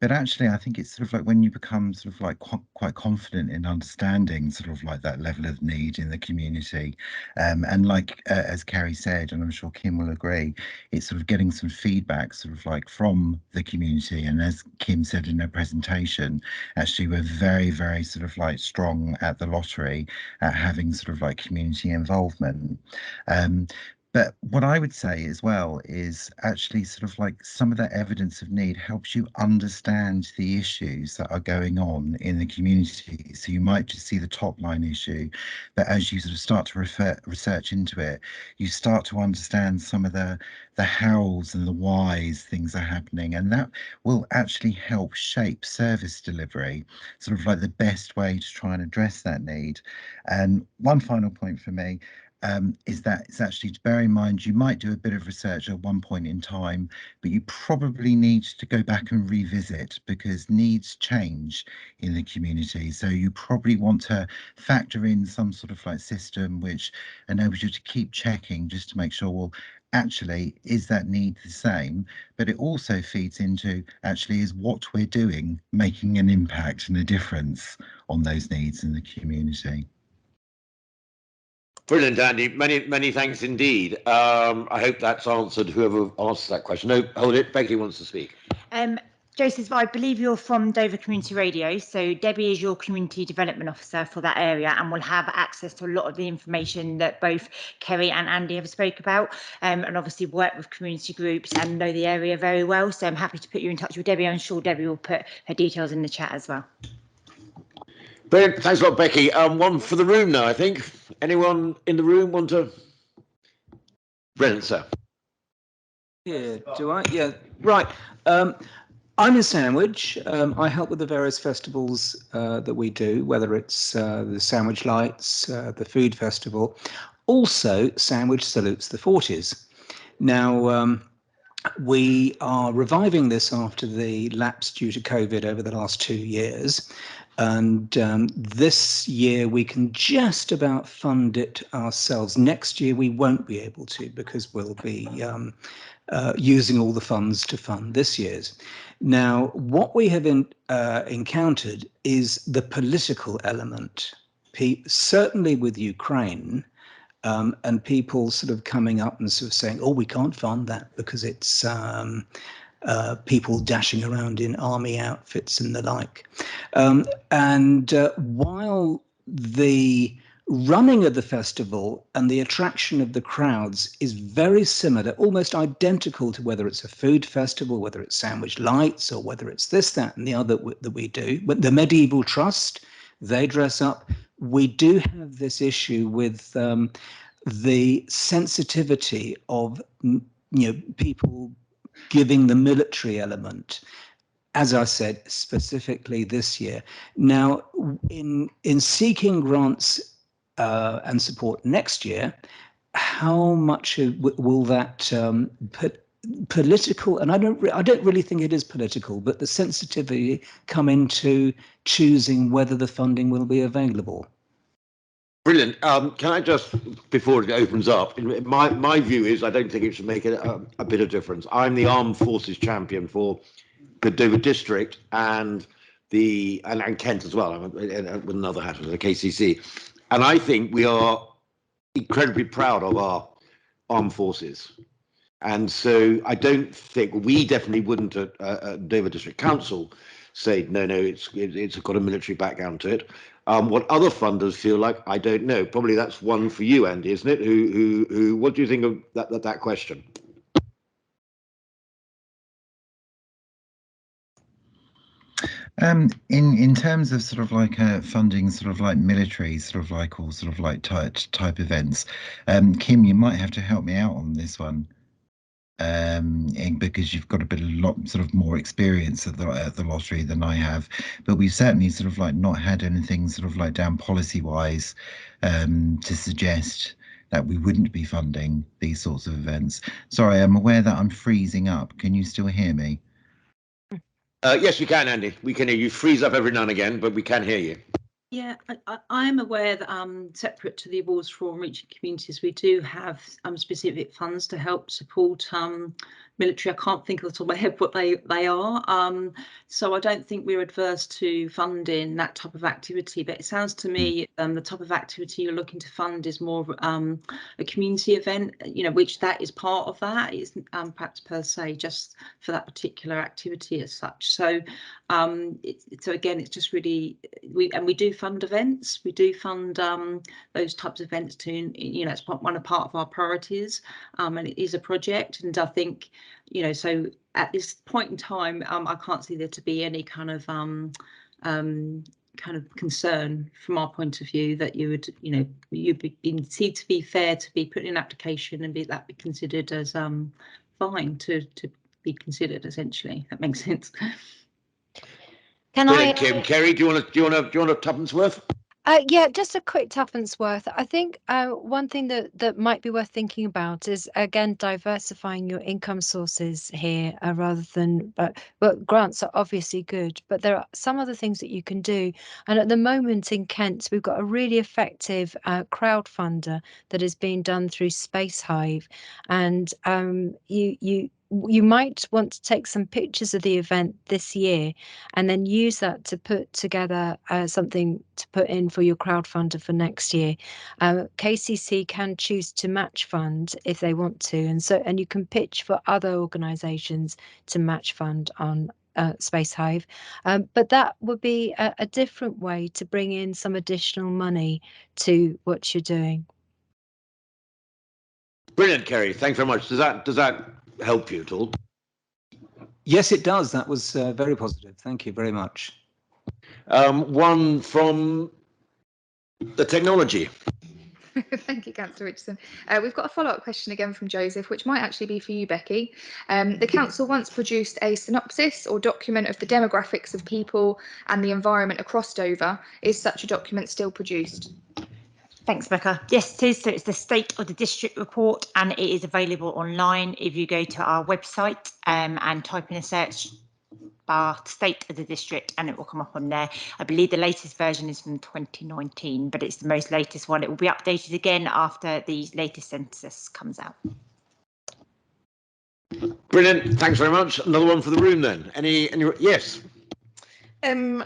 but actually I think it's sort of like when you become sort of like quite confident in understanding sort of like that level of need in the community, and like as Kerry said, and I'm sure Kim will agree, it's sort of getting some feedback sort of like from the community. And as Kim said in her presentation, actually we're very, very sort of like strong at the lottery at having sort of like community involvement. But what I would say as well is actually sort of like some of that evidence of need helps you understand the issues that are going on in the community. So you might just see the top line issue, but as you sort of start to research into it, you start to understand some of the hows and the whys things are happening, and that will actually help shape service delivery, sort of like the best way to try and address that need. And one final point for me, is that it's actually to bear in mind you might do a bit of research at one point in time, but you probably need to go back and revisit because needs change in the community. So you probably want to factor in some sort of like system which enables you to keep checking just to make sure, well, actually, is that need the same? But it also feeds into actually is what we're doing making an impact and a difference on those needs in the community. Brilliant, Andy. Many thanks indeed. I hope that's answered whoever asked that question. No, hold it. Becky wants to speak. Joseph, I believe you're from Dover Community Radio, so Debbie is your Community Development Officer for that area and will have access to a lot of the information that both Kerry and Andy have spoke about, and obviously work with community groups and know the area very well. So I'm happy to put you in touch with Debbie. I'm sure Debbie will put her details in the chat as well. Brilliant. Thanks a lot, Becky. One for the room now, I think. Anyone in the room want to? Brilliant, sir. Yeah, do I? Yeah, right. I'm in Sandwich. I help with the various festivals that we do, whether it's the Sandwich Lights, the Food Festival. Also, Sandwich salutes the 40s. Now, we are reviving this after the lapse due to COVID over the last 2 years. And this year we can just about fund it ourselves. Next year we won't be able to because we'll be using all the funds to fund this year's. Now, what we have encountered is the political element, certainly with Ukraine, and people sort of coming up and sort of saying, oh, we can't fund that because it's people dashing around in army outfits and the like. While the running of the festival and the attraction of the crowds is very similar, almost identical to whether it's a food festival, whether it's Sandwich Lights, or whether it's this, that, and the other that we do. But the Medieval Trust, they dress up. We do have this issue with the sensitivity of people giving the military element, as I said, specifically this year. Now, in seeking grants and support next year, how much will that political, and I don't really think it is political, but the sensitivity come into choosing whether the funding will be available? Brilliant. Can I just, before it opens up, my view is I don't think it should make a bit of difference. I'm the Armed Forces champion for the Dover District and Kent as well, with another hat with the KCC. And I think we are incredibly proud of our armed forces. And so I don't think, we definitely wouldn't at Dover District Council say, no, it's got a military background to it. What other funders feel like, I don't know. Probably that's one for you, Andy, isn't it? Who? What do you think of that question? In terms of sort of like funding sort of like military sort of like or sort of like type events, Kim, you might have to help me out on this one. because you've got a lot sort of more experience at the lottery than I have. But we've certainly sort of like not had anything sort of like down policy wise to suggest that we wouldn't be funding these sorts of events. Sorry, I'm aware that I'm freezing up. Can you still hear me? Yes, we can, Andy. We can hear you. Freeze up every now and again, but we can hear you. Yeah, I'm aware that separate to the awards for reaching communities, we do have specific funds to help support military. I can't think of the top of my head what they are. So I don't think we're adverse to funding that type of activity. But it sounds to me the type of activity you're looking to fund is more of a community event, which that is part of that. It's perhaps per se just for that particular activity as such. So so again, it's just really we do fund events. We do fund those types of events too. It's part of our priorities, and it is a project. And I think, so at this point in time, I can't see there to be any kind of concern from our point of view that you would, you'd see to be fair to be putting an application and be considered as fine to be considered essentially. That makes sense. Brilliant, Kim. Kerry, do you want a tuppence worth? Yeah, just a quick tuppence worth. I think one thing that might be worth thinking about is, again, diversifying your income sources here rather than, well, grants are obviously good, but there are some other things that you can do. And at the moment in Kent, we've got a really effective crowdfunder that is being done through Space Hive. And you might want to take some pictures of the event this year and then use that to put together something to put in for your crowdfunder for next year. KCC can choose to match fund if they want to, and you can pitch for other organisations to match fund on Space Hive, but that would be a different way to bring in some additional money to what you're doing. Brilliant, Kerry. Thanks very much. Does that help you at all? Yes, it does. That was very positive. Thank you very much. One from the technology. Thank you, Councillor Richardson. We've got a follow-up question again from Joseph, which might actually be for you, Becky. The council once produced a synopsis or document of the demographics of people and the environment across Dover. Is such a document still produced? Thanks, Becca. Yes, it is. So it's the State of the District report, and it is available online if you go to our website and type in a search bar State of the District, and it will come up on there. I believe the latest version is from 2019, but it's the most latest one. It will be updated again after the latest census comes out. Brilliant. Thanks very much. Another one for the room then. Any yes. I'm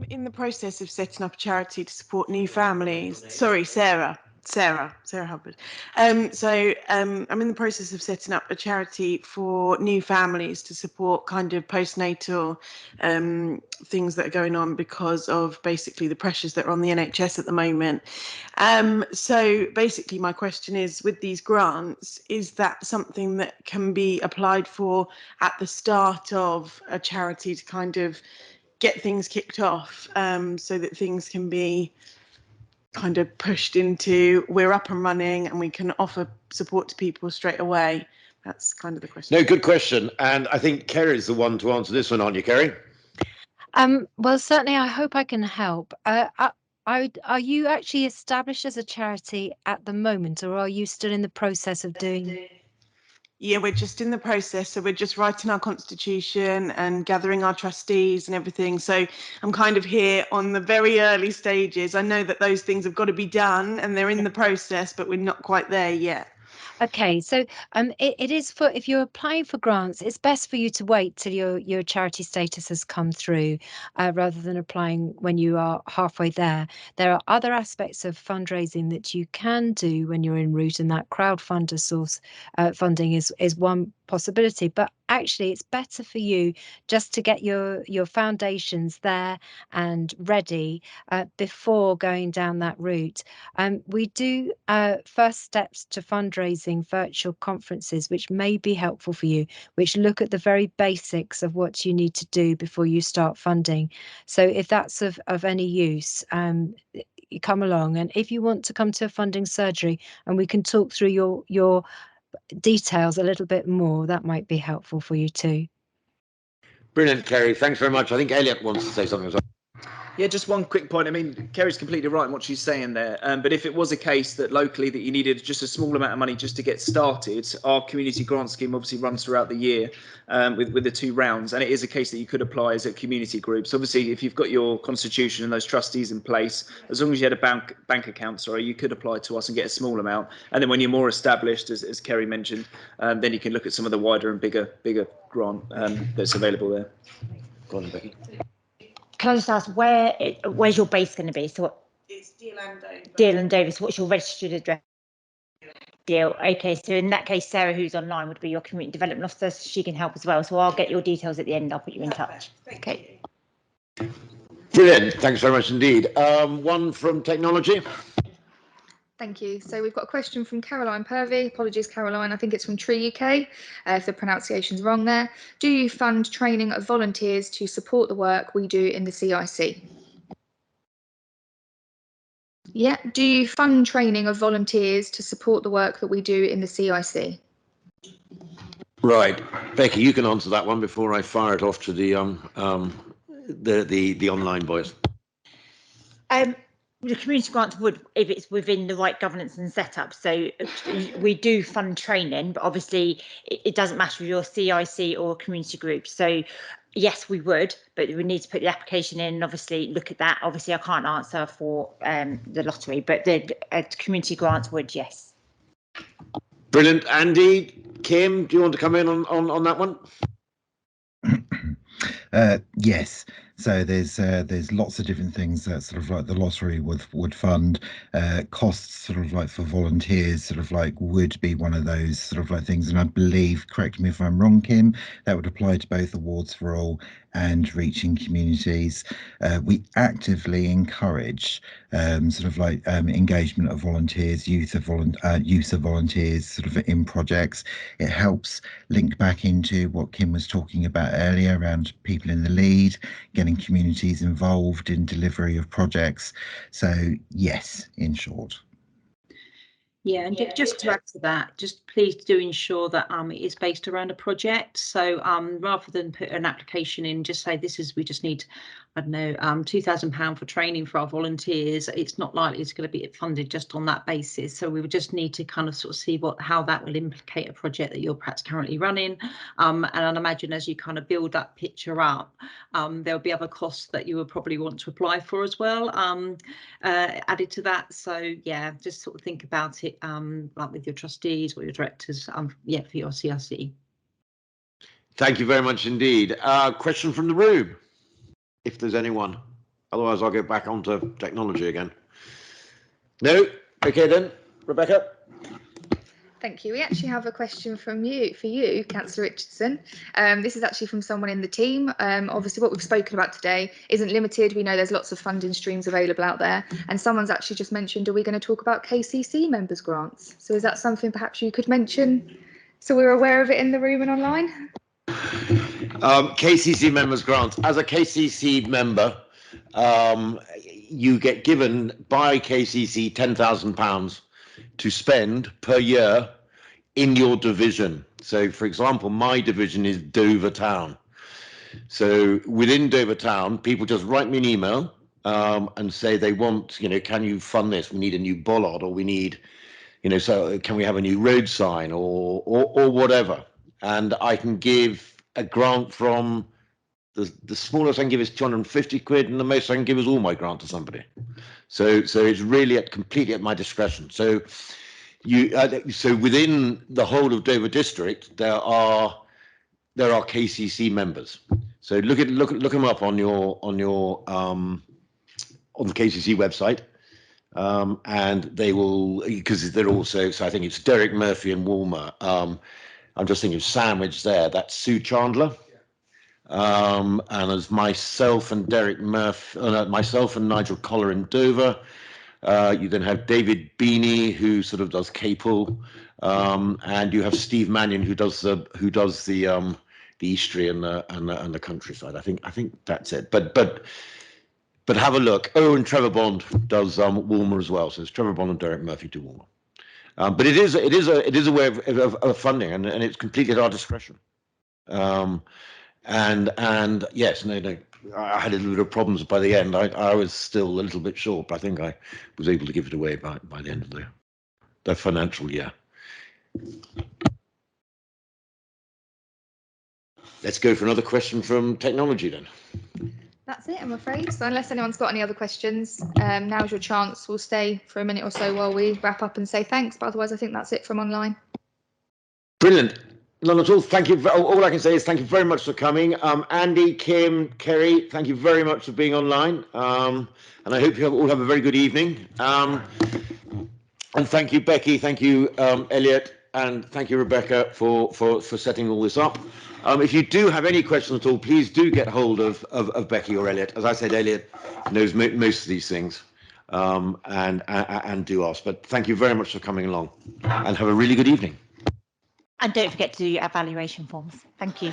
in the process of setting up a charity to support new families. Sorry, Sarah Hubbard. I'm in the process of setting up a charity for new families to support kind of postnatal things that are going on because of basically the pressures that are on the NHS at the moment. So basically my question is, with these grants, is that something that can be applied for at the start of a charity to kind of get things kicked off, so that things can be kind of pushed into, we're up and running and we can offer support to people straight away? That's kind of the question. No, good question. And I think Kerry's the one to answer this one, aren't you, Kerry? Well, certainly I hope I can help. Are you actually established as a charity at the moment, or are you still in the process of doing? Yeah, we're just in the process. So we're just writing our constitution and gathering our trustees and everything. So I'm kind of here on the very early stages. I know that those things have got to be done and they're in the process, but we're not quite there yet. Okay, so it is for, if you're applying for grants, it's best for you to wait till your charity status has come through rather than applying when you are halfway there. There are other aspects of fundraising that you can do when you're en route, and that crowdfunder source funding is one possibility. But actually, it's better for you just to get your foundations there and ready before going down that route. We do first steps to fundraising virtual conferences, which may be helpful for you, which look at the very basics of what you need to do before you start funding. So if that's of any use, you come along. And if you want to come to a funding surgery and we can talk through your details a little bit more, that might be helpful for you too. Brilliant, Kerry. Thanks very much. I think Elliot wants to say something as well. Yeah, just one quick point. I mean, Kerry's completely right in what she's saying there. But if it was a case that locally that you needed just a small amount of money just to get started, our community grant scheme obviously runs throughout the year with the 2 rounds. And it is a case that you could apply as a community group. So obviously, if you've got your constitution and those trustees in place, as long as you had a bank account, sorry, you could apply to us and get a small amount. And then when you're more established, as Kerry mentioned, then you can look at some of the wider and bigger grant that's available there. Go on, Becky. Can I just ask where's your base going to be? So it's Deal and Dover. Deal and Dover. So what's your registered address? Deal. Okay, so in that case, Sarah, who's online, would be your community development officer. So she can help as well. So I'll get your details at the end. I'll put you in touch. Okay. Brilliant. Thanks very much indeed. One from technology. Thank you. So we've got a question from Caroline Purvey. Apologies, Caroline. I think it's from Tree UK, if the pronunciation's wrong there. Do you fund training of volunteers to support the work we do in the CIC? Yeah. Do you fund training of volunteers to support the work that we do in the CIC? Right. Becky, you can answer that one before I fire it off to the online boys. The community grants would, if it's within the right governance and setup. So we do fund training, but obviously it doesn't matter if you're CIC or a community group. So yes, we would, but we need to put the application in and obviously look at that. Obviously, I can't answer for the lottery, but the community grants would, yes. Brilliant. Andy, Kim, do you want to come in on that one? Yes. So there's lots of different things that sort of like the lottery would fund. Costs sort of like for volunteers sort of like would be one of those sort of like things. And I believe, correct me if I'm wrong, Kim, that would apply to both Awards for All and Reaching Communities. We actively encourage sort of like engagement of volunteers, use of volunteers sort of in projects. It helps link back into what Kim was talking about earlier around people in the lead, getting communities involved in delivery of projects. So yes, in short. Yeah, and just to add to that, just please do ensure that it is based around a project. So rather than put an application in, just say we just need, I don't know, £2,000 for training for our volunteers. It's not likely it's going to be funded just on that basis. So we would just need to kind of sort of see how that will implicate a project that you're perhaps currently running. And I'd imagine as you kind of build that picture up, there'll be other costs that you will probably want to apply for as well, added to that. So yeah, just sort of think about it like with your trustees or your directors, for your CRC. Thank you very much indeed. Question from the room, if there's anyone. Otherwise, I'll go back onto technology again. No? Okay then, Rebecca. Thank you. We actually have a question for you, Councillor Richardson. This is actually from someone in the team. Obviously, what we've spoken about today isn't limited. We know there's lots of funding streams available out there. And someone's actually just mentioned, are we going to talk about Kcc members grants? So is that something perhaps you could mention so we're aware of it in the room and online? Kcc members grants. As a Kcc member, you get given by Kcc £10,000 to spend per year in your division. So for example, my division is Dover Town. So within Dover Town, people just write me an email and say they want, can you fund this? We need a new bollard, or we need, so can we have a new road sign or whatever? And I can give a grant from the smallest I can give is 250 quid, and the most I can give is all my grant to somebody. So it's really completely at my discretion. So so within the whole of Dover district, there are Kcc members. So look them up on the Kcc website, and they will, because they're also, so I think it's Derek Murphy and Walmer. I'm just thinking of Sandwich there. That's Sue Chandler. And there's myself and Derek Murphy, myself and Nigel Collar in Dover. You then have David Beanie, who sort of does Capel, and you have Steve Mannion, who does the estuary and the countryside. I think that's it. But have a look. Oh, and Trevor Bond does Walmer as well. So it's Trevor Bond and Derek Murphy do Walmer. But it is a way of funding, and it's completely at our discretion. And yes, no, I had a little bit of problems by the end. I was still a little bit short, but I think I was able to give it away by the end of the financial year. Let's go for another question from technology then. That's it, I'm afraid. So unless anyone's got any other questions, now's your chance. We'll stay for a minute or so while we wrap up and say thanks. But otherwise, I think that's it from online. Brilliant. None at all. Thank you. All I can say is thank you very much for coming. Andy, Kim, Kerry, thank you very much for being online. And I hope you all have a very good evening. And thank you, Becky. Thank you, Elliot. And thank you, Rebecca, for setting all this up. If you do have any questions at all, please do get hold of Becky or Elliot. As I said, Elliot knows most of these things, and do ask. But thank you very much for coming along, and have a really good evening. And don't forget to do your evaluation forms. Thank you.